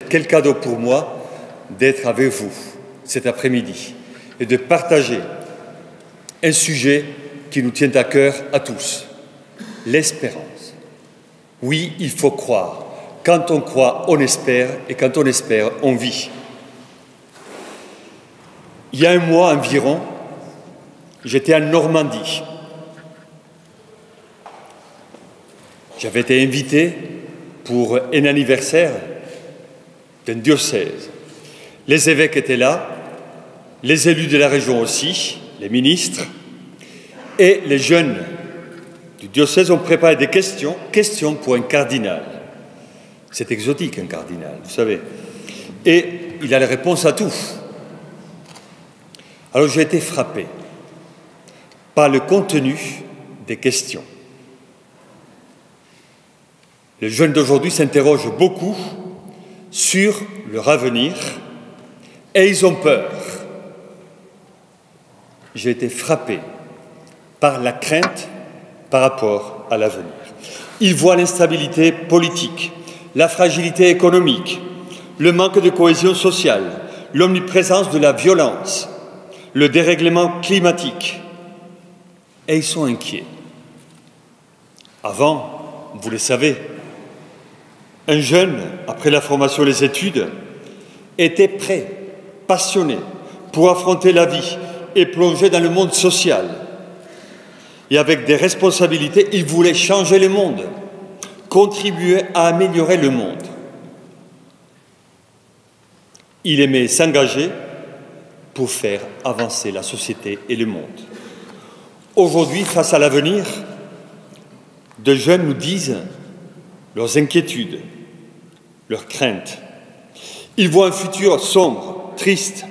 Quel cadeau pour moi d'être avec vous cet après-midi et de partager un sujet qui nous tient à cœur à tous, l'espérance. Oui, il faut croire. Quand on croit, on espère, et quand on espère, on vit. Il y a un mois environ, j'étais en Normandie. J'avais été invité pour un anniversaire d'un diocèse. Les évêques étaient là, les élus de la région aussi, les ministres, et les jeunes du diocèse ont préparé des questions pour un cardinal. C'est exotique, un cardinal, vous savez. Et il a les réponses à tout. Alors j'ai été frappé par le contenu des questions. Les jeunes d'aujourd'hui s'interrogent beaucoup sur leur avenir et ils ont peur. J'ai été frappé par la crainte par rapport à l'avenir. Ils voient l'instabilité politique, la fragilité économique, le manque de cohésion sociale, l'omniprésence de la violence, le dérèglement climatique. Et ils sont inquiets. Avant, vous le savez, un jeune, après la formation et les études, était prêt, passionné, pour affronter la vie et plonger dans le monde social. Et avec des responsabilités, il voulait changer le monde, contribuer à améliorer le monde. Il aimait s'engager pour faire avancer la société et le monde. Aujourd'hui, face à l'avenir, de jeunes nous disent leurs inquiétudes, leurs craintes. Ils voient un futur sombre, triste,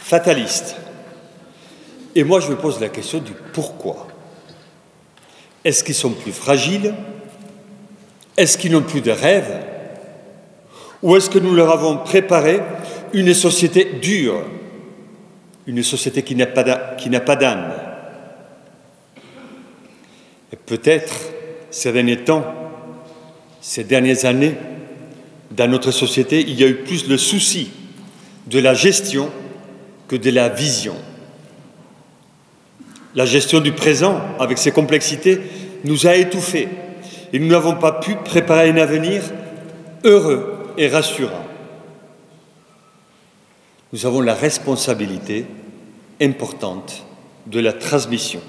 fataliste. Et moi, je me pose la question du pourquoi. Est-ce qu'ils sont plus fragiles? Est-ce qu'ils n'ont plus de rêves? Ou est-ce que nous leur avons préparé une société dure, une société qui n'a pas d'âme? Et peut-être, ces derniers temps, ces dernières années, dans notre société, il y a eu plus le souci de la gestion que de la vision. La gestion du présent, avec ses complexités, nous a étouffés et nous n'avons pas pu préparer un avenir heureux et rassurant. Nous avons la responsabilité importante de la transmission.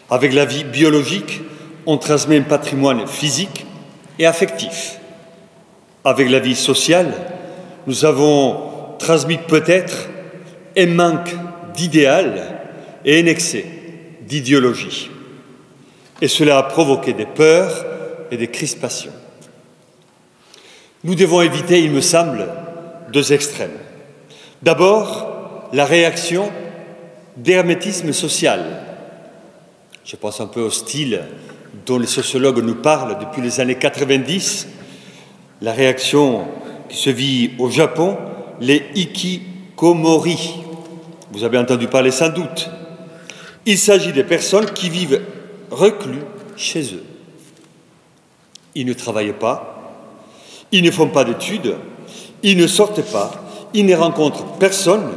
Avec la vie biologique, on transmet un patrimoine physique et affectif. Avec la vie sociale, nous avons transmis peut-être un manque d'idéal et un excès d'idéologie. Et cela a provoqué des peurs et des crispations. Nous devons éviter, il me semble, deux extrêmes. D'abord, la réaction d'hermétisme social. Je pense un peu au style dont les sociologues nous parlent depuis les années 90, la réaction qui se vit au Japon, les hikikomori. Vous avez entendu parler sans doute. Il s'agit des personnes qui vivent reclus chez eux. Ils ne travaillent pas, ils ne font pas d'études, ils ne sortent pas, ils ne rencontrent personne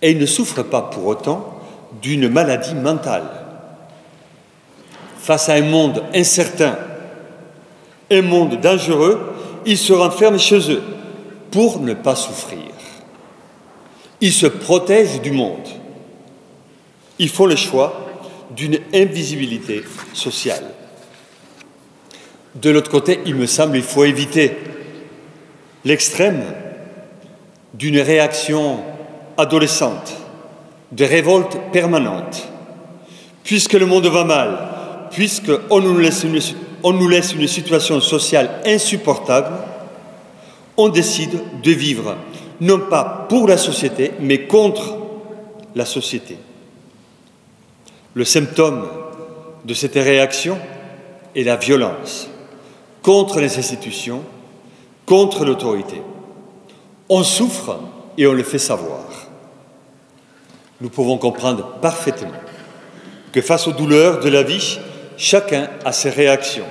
et ils ne souffrent pas pour autant d'une maladie mentale. Face à un monde incertain, un monde dangereux, ils se renferment chez eux pour ne pas souffrir. Ils se protègent du monde. Ils font le choix d'une invisibilité sociale. De l'autre côté, il me semble qu'il faut éviter l'extrême d'une réaction adolescente, de révolte permanente. Puisque le monde va mal, puisqu'on nous laisse une situation sociale insupportable, on décide de vivre, non pas pour la société, mais contre la société. Le symptôme de cette réaction est la violence contre les institutions, contre l'autorité. On souffre et on le fait savoir. Nous pouvons comprendre parfaitement que face aux douleurs de la vie, chacun a ses réactions.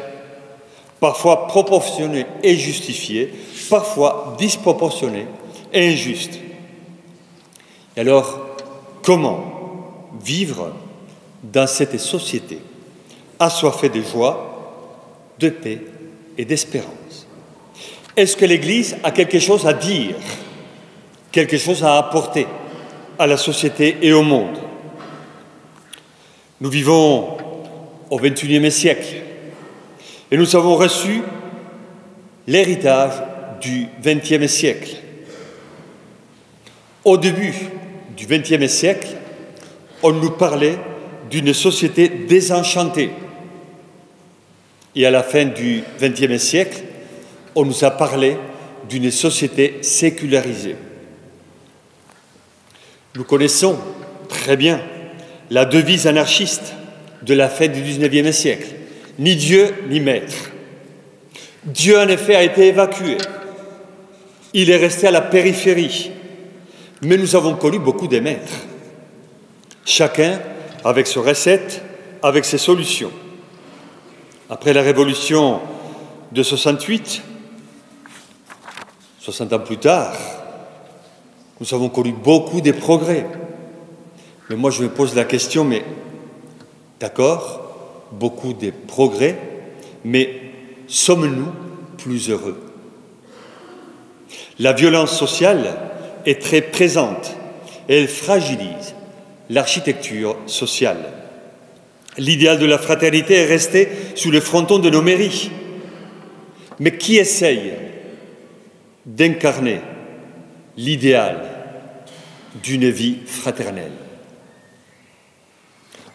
parfois proportionnée et justifiée, parfois disproportionnée et injuste. Et alors, comment vivre dans cette société assoiffée de joie, de paix et d'espérance? Est-ce que l'Église a quelque chose à dire, quelque chose à apporter à la société et au monde? Nous vivons au XXIe siècle et nous avons reçu l'héritage du XXe siècle. Au début du XXe siècle, on nous parlait d'une société désenchantée. Et à la fin du XXe siècle, on nous a parlé d'une société sécularisée. Nous connaissons très bien la devise anarchiste de la fin du XIXe siècle. Ni Dieu, ni maître. Dieu, en effet, a été évacué. Il est resté à la périphérie. Mais nous avons connu beaucoup de maîtres. Chacun avec ses recettes, avec ses solutions. Après la révolution de 68, 60 ans plus tard, nous avons connu beaucoup de progrès. Mais moi, je me pose la question, mais d'accord, beaucoup de progrès, mais sommes-nous plus heureux? La violence sociale est très présente et elle fragilise l'architecture sociale. L'idéal de la fraternité est resté sous le fronton de nos mairies. Mais qui essaye d'incarner l'idéal d'une vie fraternelle?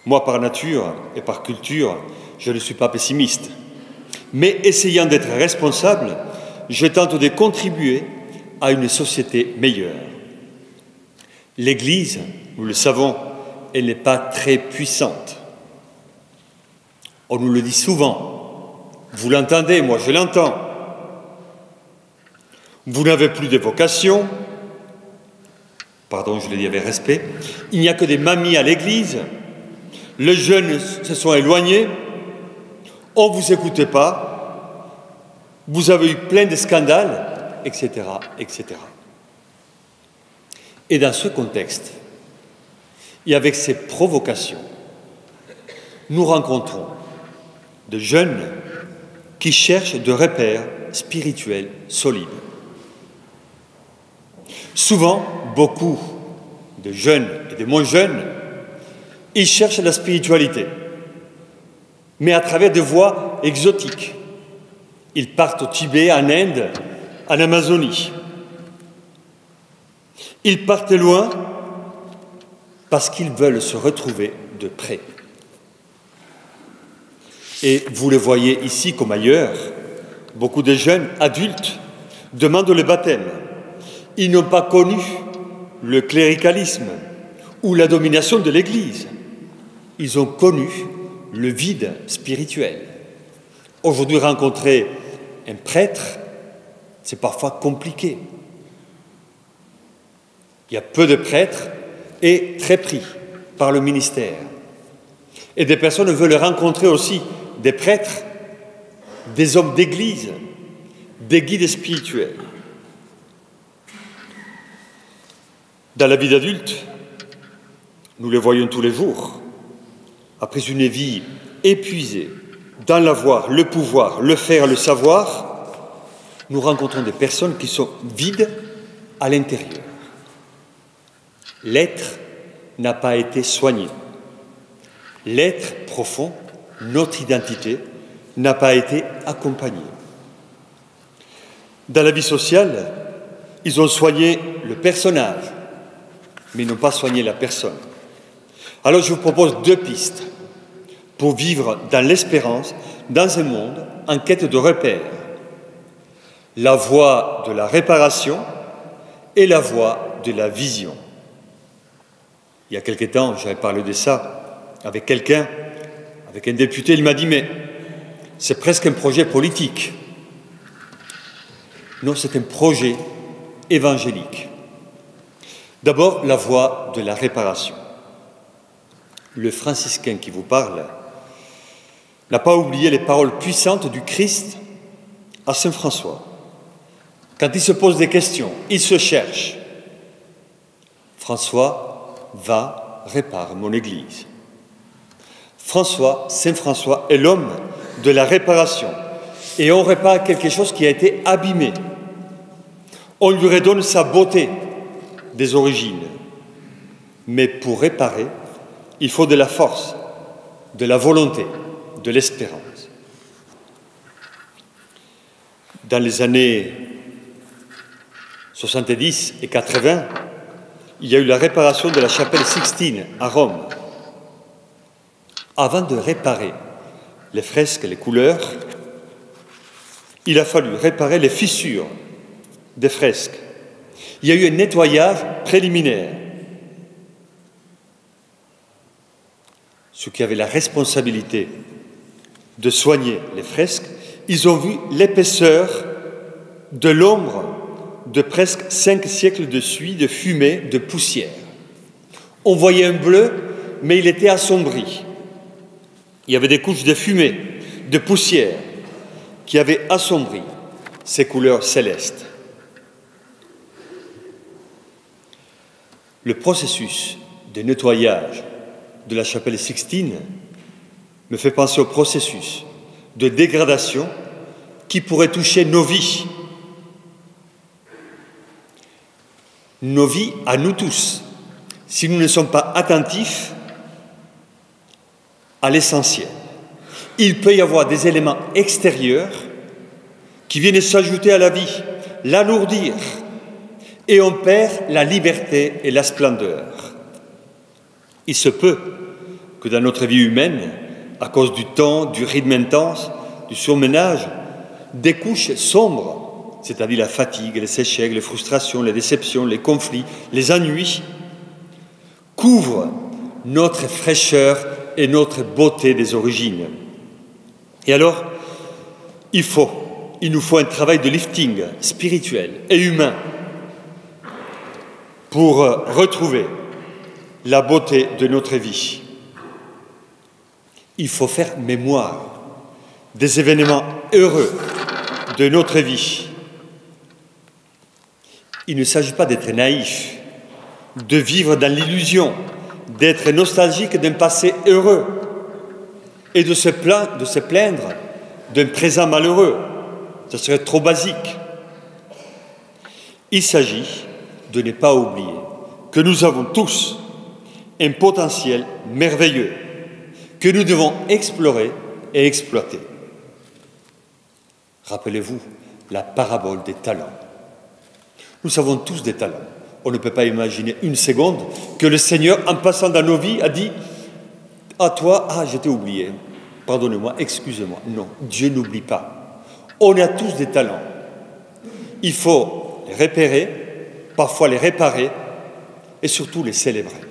Moi, par nature et par culture, je ne suis pas pessimiste. Mais essayant d'être responsable, je tente de contribuer à une société meilleure. L'Église, nous le savons, elle n'est pas très puissante. On nous le dit souvent. Vous l'entendez, moi je l'entends. Vous n'avez plus de vocation. Pardon, je le dis avec respect. Il n'y a que des mamies à l'Église. Les jeunes se sont éloignés. On ne vous écoutait pas. Vous avez eu plein de scandales, etc., etc. Et dans ce contexte, et avec ces provocations, nous rencontrons de jeunes qui cherchent des repères spirituels solides. Souvent, beaucoup de jeunes et de moins jeunes, ils cherchent la spiritualité, mais à travers des voies exotiques. Ils partent au Tibet, en Inde, en Amazonie. Ils partent loin parce qu'ils veulent se retrouver de près. Et vous le voyez ici comme ailleurs, beaucoup de jeunes adultes demandent le baptême. Ils n'ont pas connu le cléricalisme ou la domination de l'Église. Ils ont connu le vide spirituel. Aujourd'hui, rencontrer un prêtre, c'est parfois compliqué. Il y a peu de prêtres et très pris par le ministère. Et des personnes veulent rencontrer aussi des prêtres, des hommes d'église, des guides spirituels. Dans la vie d'adulte, nous les voyons tous les jours. Après une vie épuisée, dans l'avoir, le pouvoir, le faire, le savoir, nous rencontrons des personnes qui sont vides à l'intérieur. L'être n'a pas été soigné. L'être profond, notre identité, n'a pas été accompagné. Dans la vie sociale, ils ont soigné le personnage, mais ils n'ont pas soigné la personne. Alors je vous propose deux pistes pour vivre dans l'espérance, dans un monde en quête de repères. La voie de la réparation et la voie de la vision. Il y a quelque temps, j'avais parlé de ça avec quelqu'un, avec un député, il m'a dit « mais c'est presque un projet politique ». Non, c'est un projet évangélique. D'abord, la voie de la réparation. Le franciscain qui vous parle n'a pas oublié les paroles puissantes du Christ à saint François, quand il se pose des questions, il se cherche. François va, répare mon Église. Saint François est l'homme de la réparation. Et on répare quelque chose qui a été abîmé. On lui redonne sa beauté des origines. Mais pour réparer, il faut de la force, de la volonté, de l'espérance. Dans les années 70 et 80, il y a eu la réparation de la chapelle Sixtine à Rome. Avant de réparer les fresques et les couleurs, il a fallu réparer les fissures des fresques. Il y a eu un nettoyage préliminaire. Ceux qui avaient la responsabilité de soigner les fresques, ils ont vu l'épaisseur de l'ombre de presque 5 siècles de suie, de fumée, de poussière. On voyait un bleu, mais il était assombri. Il y avait des couches de fumée, de poussière, qui avaient assombri ces couleurs célestes. Le processus de nettoyage de la chapelle Sixtine me fait penser au processus de dégradation qui pourrait toucher nos vies à nous tous, si nous ne sommes pas attentifs à l'essentiel. Il peut y avoir des éléments extérieurs qui viennent s'ajouter à la vie, l'alourdir, et on perd la liberté et la splendeur. Il se peut que dans notre vie humaine, à cause du temps, du rythme intense, du surménage, des couches sombres, c'est-à-dire la fatigue, les échecs, les frustrations, les déceptions, les conflits, les ennuis, couvrent notre fraîcheur et notre beauté des origines. Et alors, il nous faut un travail de lifting spirituel et humain pour retrouver la beauté de notre vie. Il faut faire mémoire des événements heureux de notre vie. Il ne s'agit pas d'être naïf, de vivre dans l'illusion, d'être nostalgique d'un passé heureux et de se plaindre d'un présent malheureux. Ce serait trop basique. Il s'agit de ne pas oublier que nous avons tous un potentiel merveilleux que nous devons explorer et exploiter. Rappelez-vous la parabole des talents. Nous avons tous des talents. On ne peut pas imaginer une seconde que le Seigneur, en passant dans nos vies, a dit « À toi, je t'ai oublié. Pardonnez-moi, excusez-moi. » Non, Dieu n'oublie pas. On a tous des talents. Il faut les repérer, parfois les réparer et surtout les célébrer.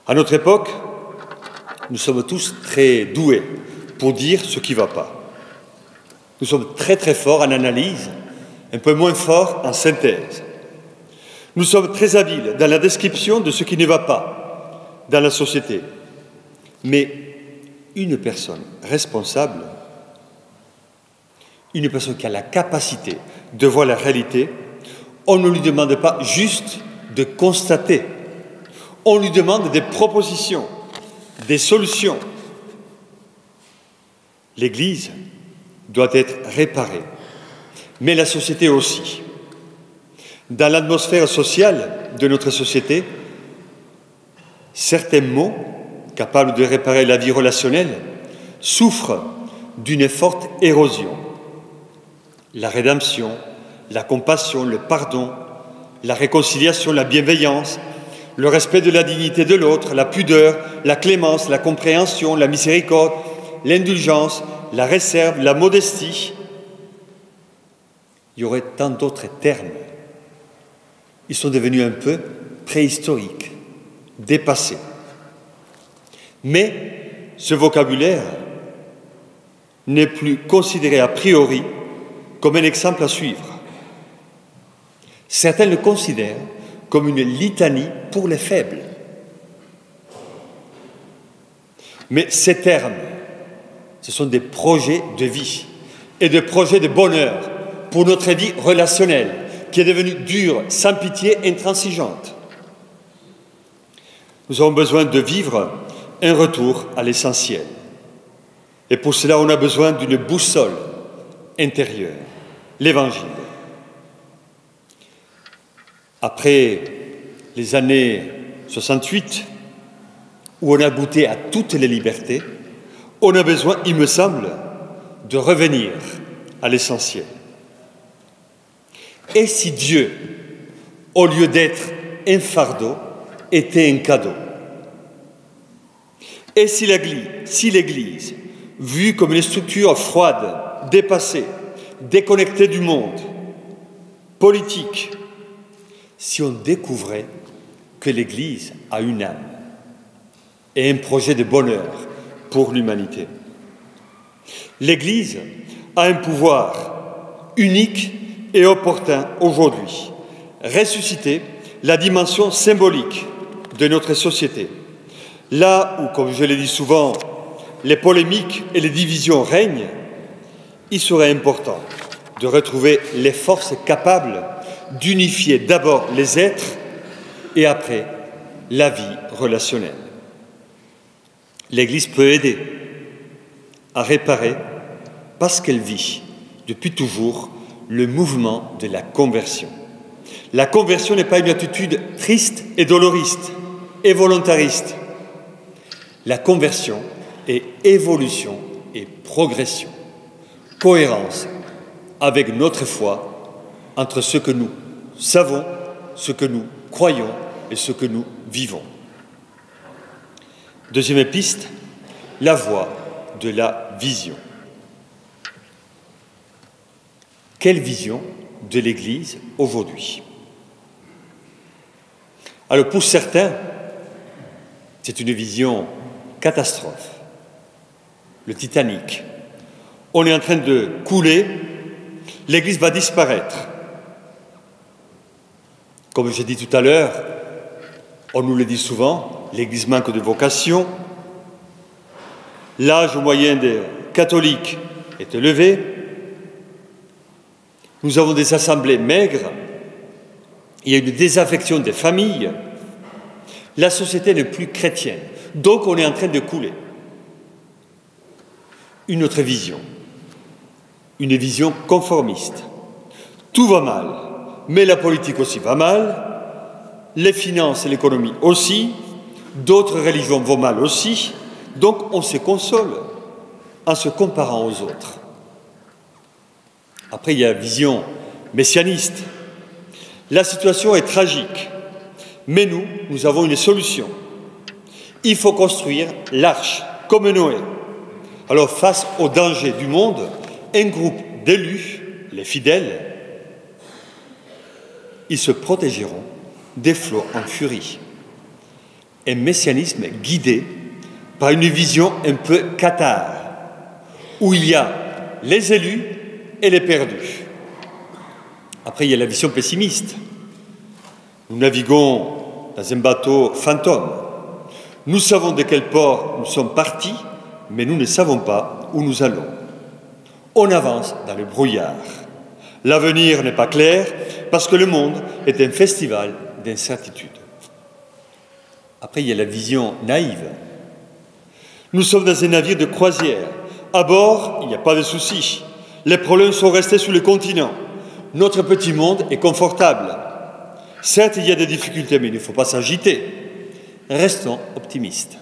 À notre époque, nous sommes tous très doués pour dire ce qui ne va pas. Nous sommes très très forts en analyse, un peu moins forts en synthèse. Nous sommes très habiles dans la description de ce qui ne va pas dans la société. Mais une personne responsable, une personne qui a la capacité de voir la réalité, on ne lui demande pas juste de constater. On lui demande des propositions, des solutions. L'Église doit être réparée, mais la société aussi. Dans l'atmosphère sociale de notre société, certains mots capables de réparer la vie relationnelle souffrent d'une forte érosion. La rédemption, la compassion, le pardon, la réconciliation, la bienveillance, le respect de la dignité de l'autre, la pudeur, la clémence, la compréhension, la miséricorde, l'indulgence, la réserve, la modestie. Il y aurait tant d'autres termes. Ils sont devenus un peu préhistoriques, dépassés. Mais ce vocabulaire n'est plus considéré a priori comme un exemple à suivre. Certains le considèrent comme une litanie pour les faibles. Mais ces termes, ce sont des projets de vie, et de projets de bonheur pour notre vie relationnelle, qui est devenue dure, sans pitié, intransigeante. Nous avons besoin de vivre un retour à l'essentiel. Et pour cela, on a besoin d'une boussole intérieure, l'Évangile. Après les années 68, où on a goûté à toutes les libertés, on a besoin, il me semble, de revenir à l'essentiel. Et si Dieu, au lieu d'être un fardeau, était un cadeau? Et si l'Église, vue comme une structure froide, dépassée, déconnectée du monde, politique, si on découvrait que l'Église a une âme et un projet de bonheur pour l'humanité? L'Église a un pouvoir unique et opportun aujourd'hui, ressusciter la dimension symbolique de notre société. Là où, comme je l'ai dit souvent, les polémiques et les divisions règnent, il serait important de retrouver les forces capables d'unifier d'abord les êtres et après la vie relationnelle. L'Église peut aider à réparer, parce qu'elle vit depuis toujours le mouvement de la conversion. La conversion n'est pas une attitude triste et doloriste et volontariste. La conversion est évolution et progression, cohérence avec notre foi entre ce que nous savons, ce que nous croyons et ce que nous vivons. Deuxième piste, la voie de la vision. Quelle vision de l'Église aujourd'hui? Alors pour certains, c'est une vision catastrophe. Le Titanic. On est en train de couler, l'Église va disparaître. Comme j'ai dit tout à l'heure, on nous le dit souvent, l'Église manque de vocation, l'âge moyen des catholiques est élevé, nous avons des assemblées maigres, il y a une désaffection des familles, la société n'est plus chrétienne, donc on est en train de couler. Une autre vision, une vision conformiste. Tout va mal, mais la politique aussi va mal, les finances et l'économie aussi, d'autres religions vont mal aussi, donc on se console en se comparant aux autres. Après, il y a la vision messianiste. La situation est tragique, mais nous avons une solution. Il faut construire l'arche, comme Noé. Alors, face aux dangers du monde, un groupe d'élus, les fidèles, ils se protégeront des flots en furie. Un messianisme guidé par une vision un peu cathare, où il y a les élus et les perdus. Après, il y a la vision pessimiste. Nous naviguons dans un bateau fantôme. Nous savons de quel port nous sommes partis, mais nous ne savons pas où nous allons. On avance dans le brouillard. L'avenir n'est pas clair parce que le monde est un festival d'incertitudes. Après, il y a la vision naïve. Nous sommes dans un navire de croisière. À bord, il n'y a pas de soucis. Les problèmes sont restés sur le continent. Notre petit monde est confortable. Certes, il y a des difficultés, mais il ne faut pas s'agiter. Restons optimistes.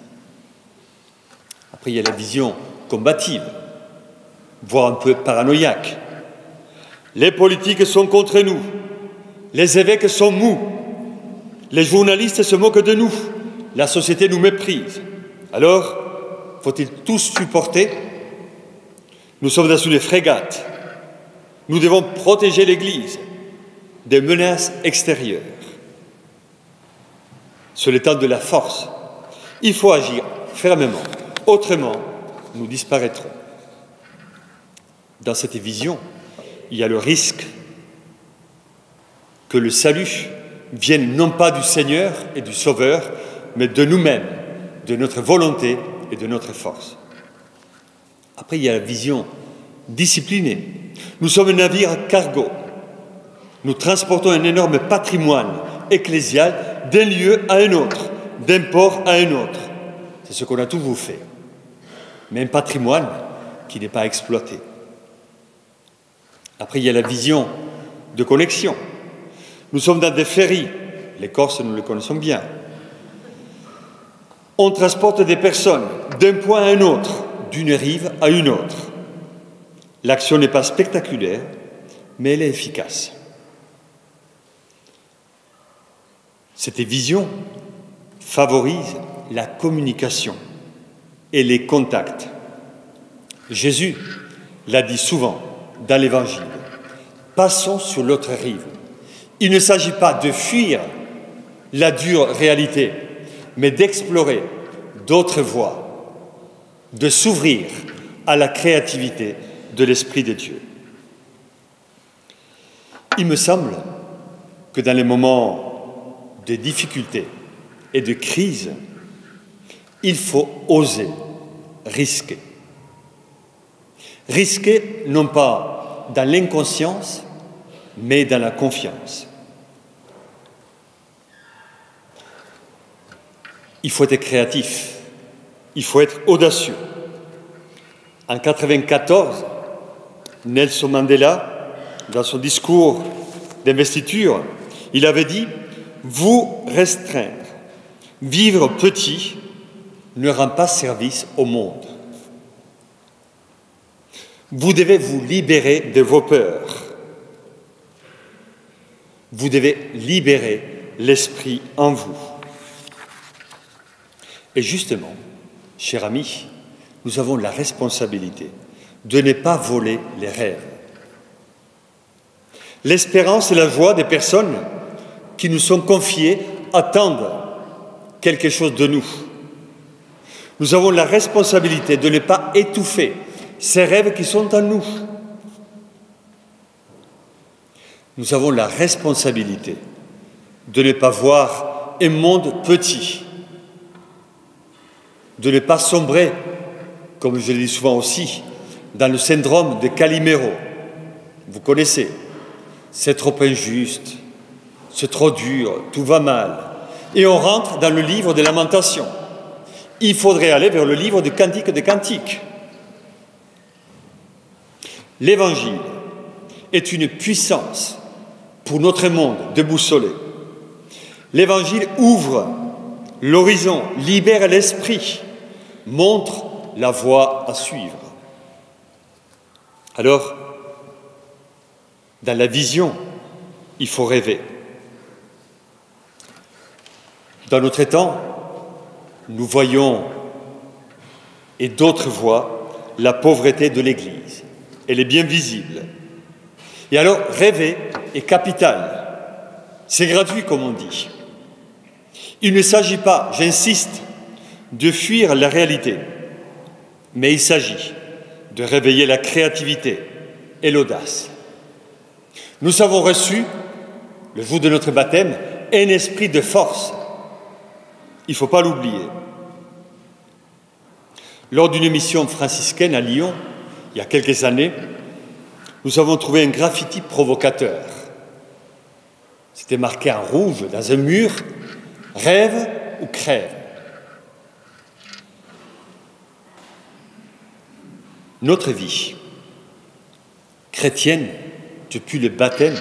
Après, il y a la vision combative, voire un peu paranoïaque. Les politiques sont contre nous. Les évêques sont mous. Les journalistes se moquent de nous. La société nous méprise. Alors, faut-il tous supporter? Nous sommes dans une frégate. Nous devons protéger l'Église des menaces extérieures. C'est le temps de la force. Il faut agir fermement. Autrement, nous disparaîtrons. Dans cette vision, il y a le risque que le salut vienne non pas du Seigneur et du Sauveur, mais de nous-mêmes, de notre volonté et de notre force. Après, il y a la vision disciplinés. Nous sommes un navire cargo. Nous transportons un énorme patrimoine ecclésial d'un lieu à un autre, d'un port à un autre. C'est ce qu'on a toujours fait. Mais un patrimoine qui n'est pas exploité. Après, il y a la vision de connexion. Nous sommes dans des ferries. Les Corses, nous les connaissons bien. On transporte des personnes d'un point à un autre, d'une rive à une autre. L'action n'est pas spectaculaire, mais elle est efficace. Cette vision favorise la communication et les contacts. Jésus l'a dit souvent dans l'Évangile. Passons sur l'autre rive. Il ne s'agit pas de fuir la dure réalité, mais d'explorer d'autres voies, de s'ouvrir à la créativité de l'Esprit de Dieu. Il me semble que dans les moments de difficulté et de crise, il faut oser risquer. Risquer non pas dans l'inconscience, mais dans la confiance. Il faut être créatif, il faut être audacieux. En 1994, Nelson Mandela, dans son discours d'investiture, il avait dit « Vous restreindre, vivre petit ne rend pas service au monde. Vous devez vous libérer de vos peurs. Vous devez libérer l'esprit en vous. » Et justement, chers amis, nous avons la responsabilité de ne pas voler les rêves. L'espérance et la joie des personnes qui nous sont confiées attendent quelque chose de nous. Nous avons la responsabilité de ne pas étouffer ces rêves qui sont en nous. Nous avons la responsabilité de ne pas voir un monde petit, de ne pas sombrer, comme je le dis souvent aussi, dans le syndrome de Calimero. Vous connaissez, c'est trop injuste, c'est trop dur, tout va mal. Et on rentre dans le livre des Lamentations. Il faudrait aller vers le livre du Cantique des Cantiques. L'Évangile est une puissance pour notre monde déboussolé. L'Évangile ouvre l'horizon, libère l'esprit, montre la voie à suivre. Alors, dans la vision, il faut rêver. Dans notre temps, nous voyons, et d'autres voient, la pauvreté de l'Église. Elle est bien visible. Et alors, rêver est capital. C'est gratuit, comme on dit. Il ne s'agit pas, j'insiste, de fuir la réalité, mais il s'agit de réveiller la créativité et l'audace. Nous avons reçu, le jour de notre baptême, un esprit de force. Il ne faut pas l'oublier. Lors d'une mission franciscaine à Lyon, il y a quelques années, nous avons trouvé un graffiti provocateur. C'était marqué en rouge dans un mur « Rêve ou crève ». Notre vie chrétienne, depuis le baptême,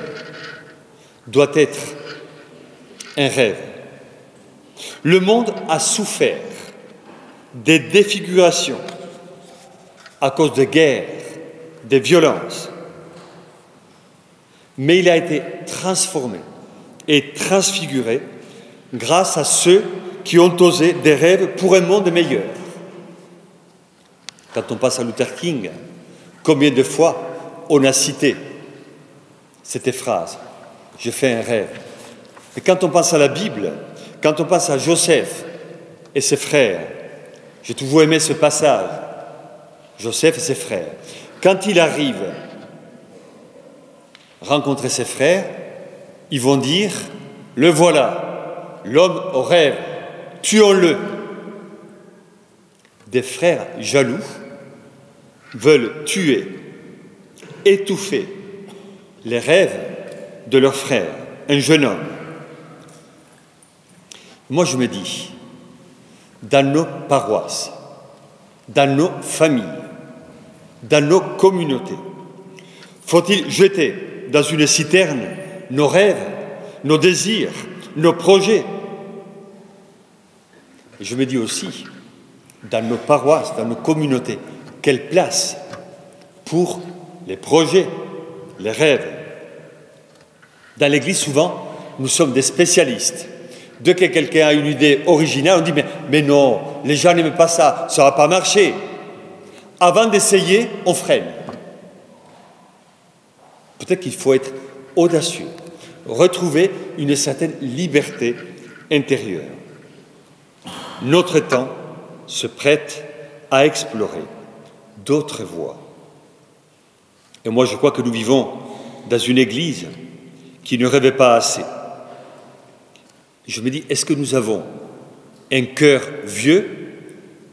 doit être un rêve. Le monde a souffert des défigurations à cause de guerres, des violences. Mais il a été transformé et transfiguré grâce à ceux qui ont osé des rêves pour un monde meilleur. Quand on passe à Luther King, combien de fois on a cité cette phrase « Je fais un rêve ». Et quand on pense à la Bible, quand on pense à Joseph et ses frères, j'ai toujours aimé ce passage, Joseph et ses frères. Quand il arrive rencontrer ses frères, ils vont dire « Le voilà, l'homme au rêve, tuons-le ». Des frères jaloux veulent tuer étouffer les rêves de leur frère, un jeune homme. Moi, je me dis, dans nos paroisses, dans nos familles, dans nos communautés, faut-il jeter dans une citerne nos rêves, nos désirs, nos projets? Et je me dis aussi, dans nos paroisses, dans nos communautés, quelle place pour les projets, les rêves? Dans l'Église, souvent, nous sommes des spécialistes. Dès que quelqu'un a une idée originale, on dit mais non, les gens n'aiment pas ça, ça ne va pas marcher. Avant d'essayer, on freine. Peut-être qu'il faut être audacieux, retrouver une certaine liberté intérieure. Notre temps se prête à explorer d'autres voies. Et moi, je crois que nous vivons dans une Église qui ne rêvait pas assez. Je me dis, est-ce que nous avons un cœur vieux,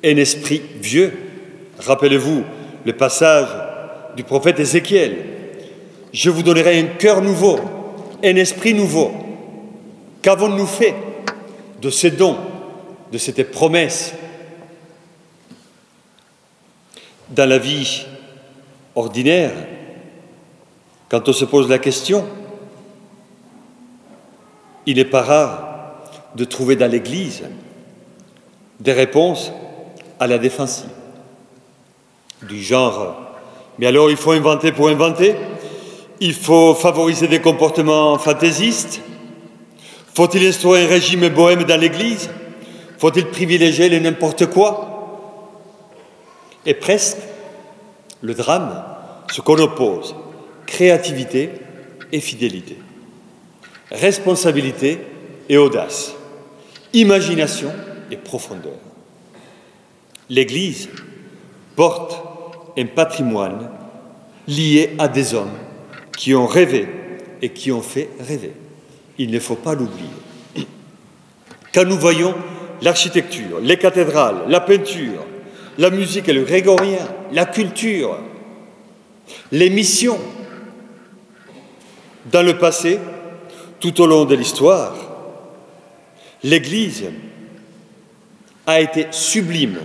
un esprit vieux? Rappelez-vous le passage du prophète Ézéchiel. Je vous donnerai un cœur nouveau, un esprit nouveau. Qu'avons-nous fait de ces dons, de cette promesse? Dans la vie ordinaire, quand on se pose la question, il n'est pas rare de trouver dans l'Église des réponses à la défensive. Du genre, mais alors il faut inventer pour inventer, il faut favoriser des comportements fantaisistes, faut-il instaurer un régime bohème dans l'Église, faut-il privilégier les n'importe quoi? Et presque, le drame, ce qu'on oppose, créativité et fidélité, responsabilité et audace, imagination et profondeur. L'Église porte un patrimoine lié à des hommes qui ont rêvé et qui ont fait rêver. Il ne faut pas l'oublier. Quand nous voyons l'architecture, les cathédrales, la peinture, la musique et le grégorien, la culture, les missions, dans le passé, tout au long de l'histoire, l'Église a été sublime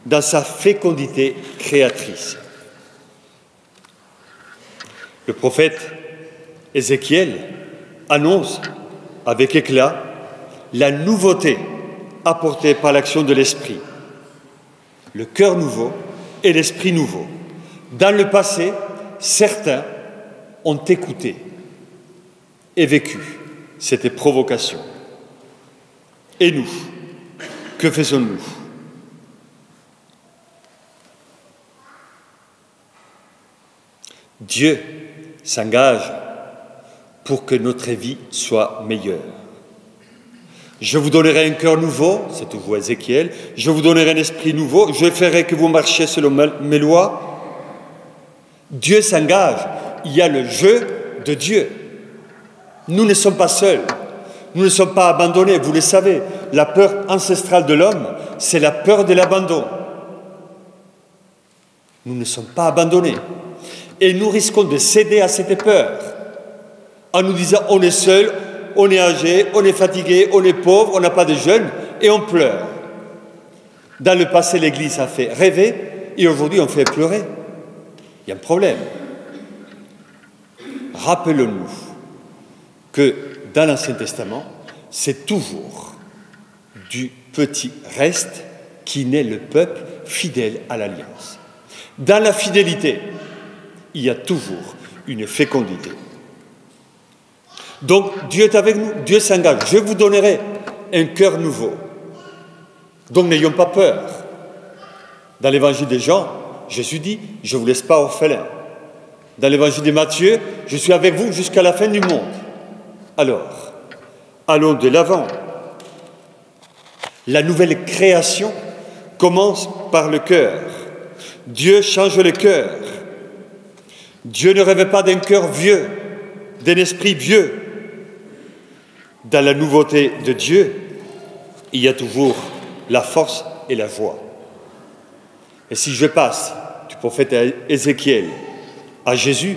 dans sa fécondité créatrice. Le prophète Ézéchiel annonce avec éclat la nouveauté apportée par l'action de l'Esprit, le cœur nouveau et l'esprit nouveau. Dans le passé, certains ont écouté et vécu cette provocation. Et nous, que faisons-nous? Dieu s'engage pour que notre vie soit meilleure. Je vous donnerai un cœur nouveau, c'est vous Ézéchiel, je vous donnerai un esprit nouveau, je ferai que vous marchiez selon mes lois. Dieu s'engage, il y a le jeu de Dieu. Nous ne sommes pas seuls, nous ne sommes pas abandonnés, vous le savez. La peur ancestrale de l'homme, c'est la peur de l'abandon. Nous ne sommes pas abandonnés. Et nous risquons de céder à cette peur en nous disant on est seul, on est âgé, on est fatigué, on est pauvre, on n'a pas de jeunes et on pleure. Dans le passé, l'Église a fait rêver et aujourd'hui on fait pleurer. Il y a un problème. Rappelons-nous que dans l'Ancien Testament, c'est toujours du petit reste qui naît le peuple fidèle à l'Alliance. Dans la fidélité, il y a toujours une fécondité. Donc Dieu est avec nous, Dieu s'engage. Je vous donnerai un cœur nouveau. Donc n'ayons pas peur. Dans l'évangile de Jean, Jésus dit, je ne vous laisse pas orphelins. Dans l'évangile de Matthieu, je suis avec vous jusqu'à la fin du monde. Alors, allons de l'avant. La nouvelle création commence par le cœur. Dieu change le cœur. Dieu ne rêve pas d'un cœur vieux, d'un esprit vieux. Dans la nouveauté de Dieu, il y a toujours la force et la joie. Et si je passe du prophète Ézéchiel à Jésus,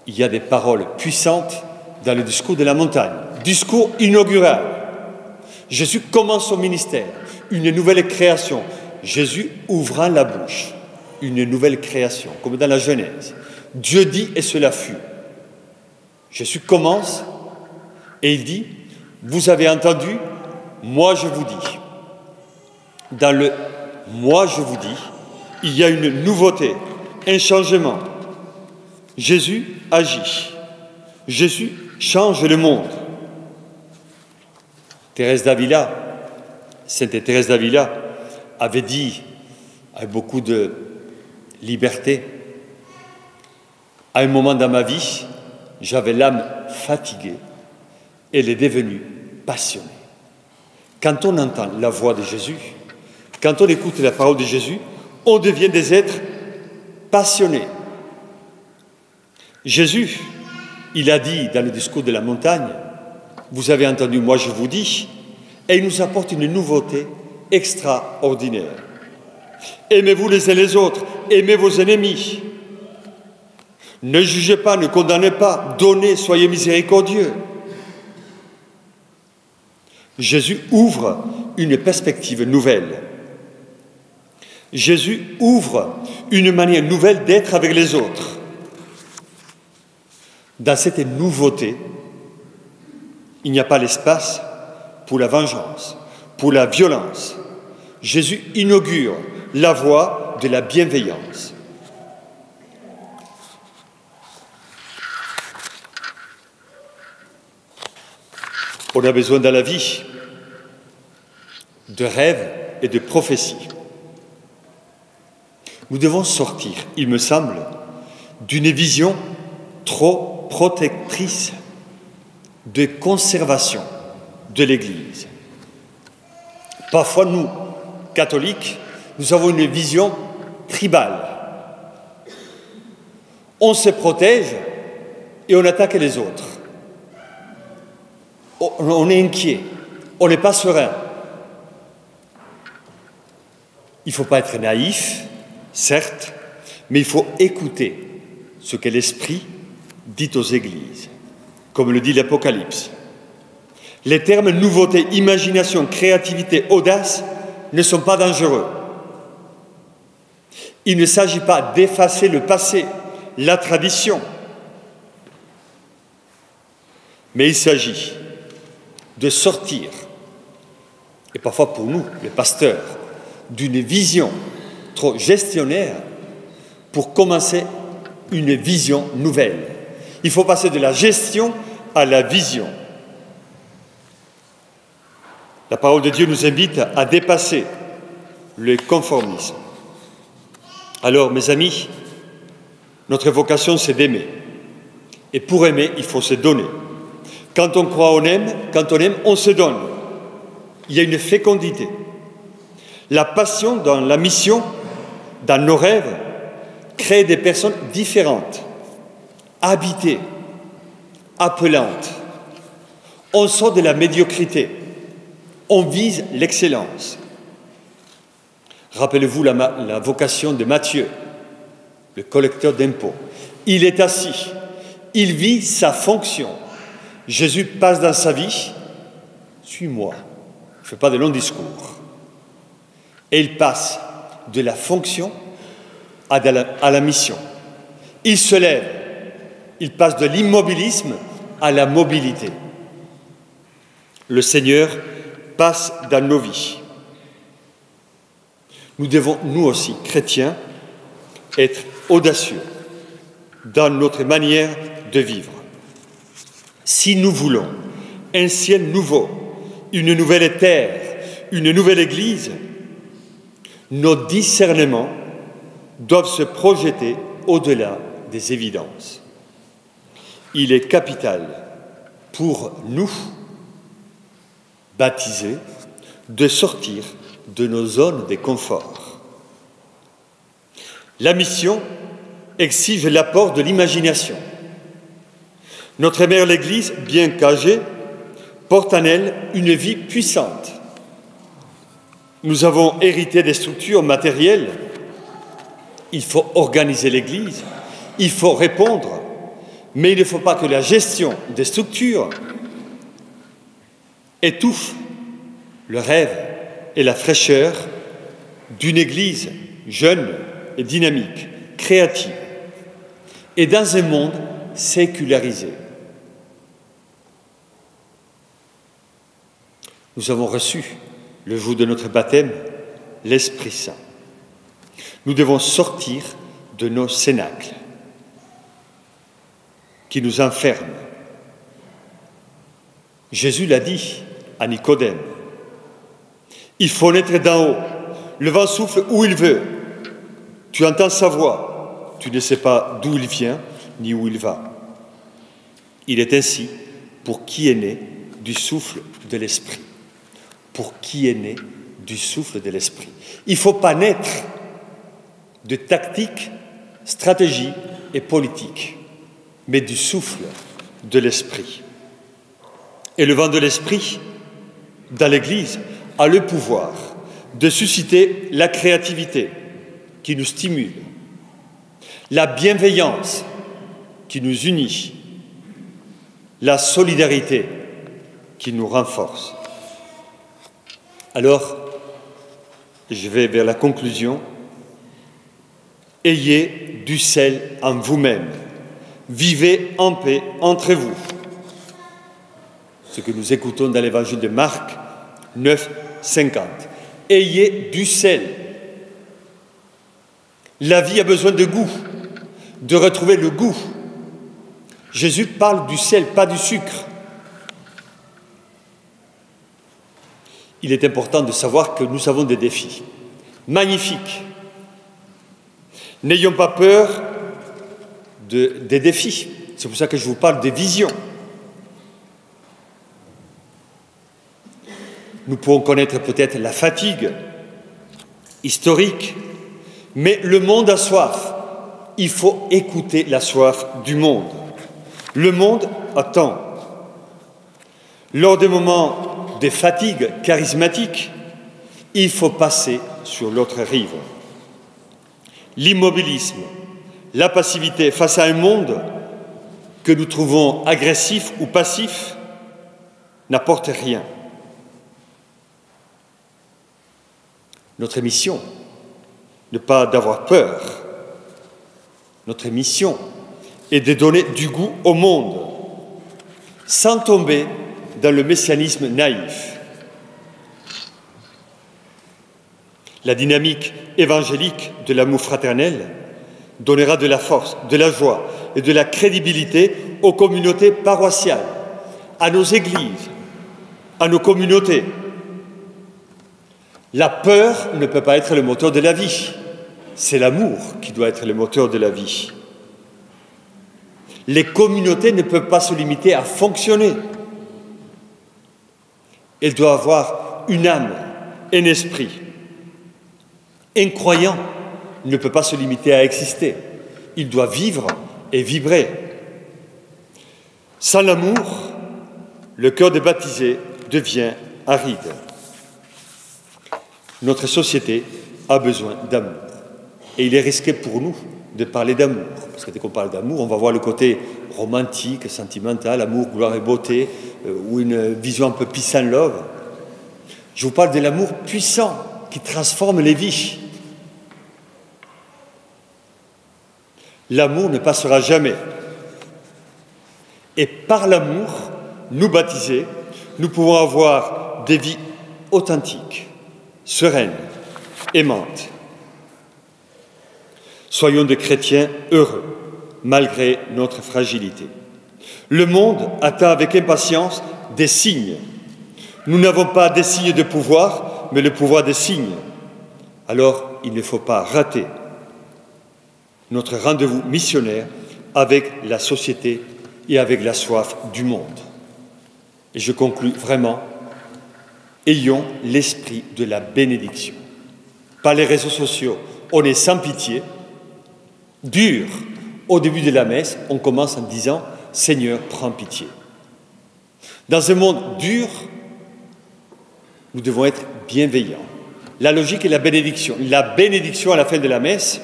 il y a des paroles puissantes dans le discours de la montagne. Discours inaugural. Jésus commence son ministère, une nouvelle création. Jésus ouvrant la bouche, une nouvelle création, comme dans la Genèse. Dieu dit et cela fut. Jésus commence et il dit, vous avez entendu, moi je vous dis. Dans le « moi je vous dis », il y a une nouveauté, un changement. Jésus agit. Jésus change le monde. Thérèse d'Avila, Sainte Thérèse d'Avila, avait dit, avec beaucoup de liberté, à un moment dans ma vie, j'avais l'âme fatiguée, elle est devenue passionnée. Quand on entend la voix de Jésus, quand on écoute la parole de Jésus, on devient des êtres passionnés. Jésus, il a dit dans le discours de la montagne, vous avez entendu, moi je vous dis, et il nous apporte une nouveauté extraordinaire. Aimez-vous les uns les autres, aimez vos ennemis. Ne jugez pas, ne condamnez pas, donnez, soyez miséricordieux. Jésus ouvre une perspective nouvelle. Jésus ouvre une manière nouvelle d'être avec les autres. Dans cette nouveauté, il n'y a pas l'espace pour la vengeance, pour la violence. Jésus inaugure la voie de la bienveillance. On a besoin dans la vie de rêves et de prophéties. Nous devons sortir, il me semble, d'une vision trop protectrice de conservation de l'Église. Parfois, nous, catholiques, nous avons une vision tribale. On se protège et on attaque les autres. On est inquiet, on n'est pas serein. Il ne faut pas être naïf, certes, mais il faut écouter ce que l'Esprit dit aux Églises, comme le dit l'Apocalypse. Les termes nouveauté, imagination, créativité, audace ne sont pas dangereux. Il ne s'agit pas d'effacer le passé, la tradition, mais il s'agit de sortir, et parfois pour nous, les pasteurs, d'une vision trop gestionnaire pour commencer une vision nouvelle. Il faut passer de la gestion à la vision. La parole de Dieu nous invite à dépasser le conformisme. Alors, mes amis, notre vocation, c'est d'aimer. Et pour aimer, il faut se donner. Quand on croit, on aime. Quand on aime, on se donne. Il y a une fécondité. La passion dans la mission, dans nos rêves, crée des personnes différentes, habitées, appelantes. On sort de la médiocrité. On vise l'excellence. Rappelez-vous la vocation de Matthieu, le collecteur d'impôts. Il est assis, il vit sa fonction. Jésus passe dans sa vie, suis-moi. Je ne fais pas de longs discours. Et il passe de la fonction à la mission. Il se lève, il passe de l'immobilisme à la mobilité. Le Seigneur passe dans nos vies. Nous devons, nous aussi, chrétiens, être audacieux dans notre manière de vivre. Si nous voulons un ciel nouveau, une nouvelle terre, une nouvelle Église, nos discernements doivent se projeter au-delà des évidences. Il est capital pour nous, baptisés, de sortir de nos zones de confort. La mission exige l'apport de l'imagination. Notre mère l'Église, bien qu'âgée, porte en elle une vie puissante. Nous avons hérité des structures matérielles. Il faut organiser l'Église, Il faut répondre, mais il ne faut pas que la gestion des structures étouffe le rêve et la fraîcheur d'une Église jeune et dynamique, créative, et dans un monde sécularisé. Nous avons reçu, le jour de notre baptême, l'Esprit Saint. Nous devons sortir de nos cénacles qui nous enferment. Jésus l'a dit à Nicodème. Il faut naître d'en haut. Le vent souffle où il veut. Tu entends sa voix. Tu ne sais pas d'où il vient ni où il va. Il est ainsi pour qui est né du souffle de l'Esprit. Pour qui est né du souffle de l'Esprit. Il ne faut pas naître de tactiques, stratégies et politiques, mais du souffle de l'Esprit. Et le vent de l'Esprit, dans l'Église, a le pouvoir de susciter la créativité qui nous stimule, la bienveillance qui nous unit, la solidarité qui nous renforce. Alors, je vais vers la conclusion. Ayez du sel en vous-même. Vivez en paix entre vous. Ce que nous écoutons dans l'évangile de Marc 9, 50. Ayez du sel. La vie a besoin de goût, de retrouver le goût. Jésus parle du sel, pas du sucre. Il est important de savoir que nous avons des défis magnifiques. N'ayons pas peur des défis. C'est pour ça que je vous parle des visions. Nous pouvons connaître peut-être la fatigue historique, mais le monde a soif. Il faut écouter la soif du monde. Le monde attend. Lors des moments de fatigue charismatique, il faut passer sur l'autre rive. L'immobilisme, la passivité face à un monde que nous trouvons agressif ou passif n'apporte rien. Notre mission n'est pas d'avoir peur. Notre mission est de donner du goût au monde, sans tomber dans le messianisme naïf. La dynamique évangélique de l'amour fraternel donnera de la force, de la joie et de la crédibilité aux communautés paroissiales, à nos églises, à nos communautés. La peur ne peut pas être le moteur de la vie. C'est l'amour qui doit être le moteur de la vie. Les communautés ne peuvent pas se limiter à fonctionner. Elles doivent avoir une âme, un esprit. Un croyant ne peut pas se limiter à exister. Il doit vivre et vibrer. Sans l'amour, le cœur des baptisés devient aride. Notre société a besoin d'amour. Et il est risqué pour nous de parler d'amour. Parce que dès qu'on parle d'amour, on va voir le côté romantique, sentimental, amour, gloire et beauté, ou une vision un peu peace and love. Je vous parle de l'amour puissant qui transforme les vies. L'amour ne passera jamais. Et par l'amour, nous baptisés, nous pouvons avoir des vies authentiques, sereines, aimantes. Soyons des chrétiens heureux, malgré notre fragilité. Le monde attend avec impatience des signes. Nous n'avons pas des signes de pouvoir, mais le pouvoir des signes. Alors, il ne faut pas rater notre rendez-vous missionnaire avec la société et avec la soif du monde. Et je conclus vraiment, ayons l'esprit de la bénédiction. Par les réseaux sociaux, on est sans pitié, dur. Au début de la messe, on commence en disant « Seigneur, prends pitié ». Dans un monde dur, nous devons être bienveillants. La logique est la bénédiction. La bénédiction à la fin de la messe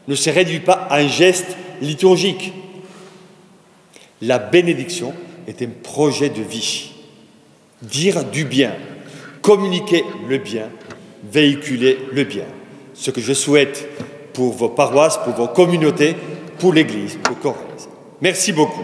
ne se réduit pas à un geste liturgique. La bénédiction est un projet de vie. Dire du bien, communiquer le bien, véhiculer le bien. Ce que je souhaite pour vos paroisses, pour vos communautés, pour l'Église, pour Corrèze. Merci beaucoup.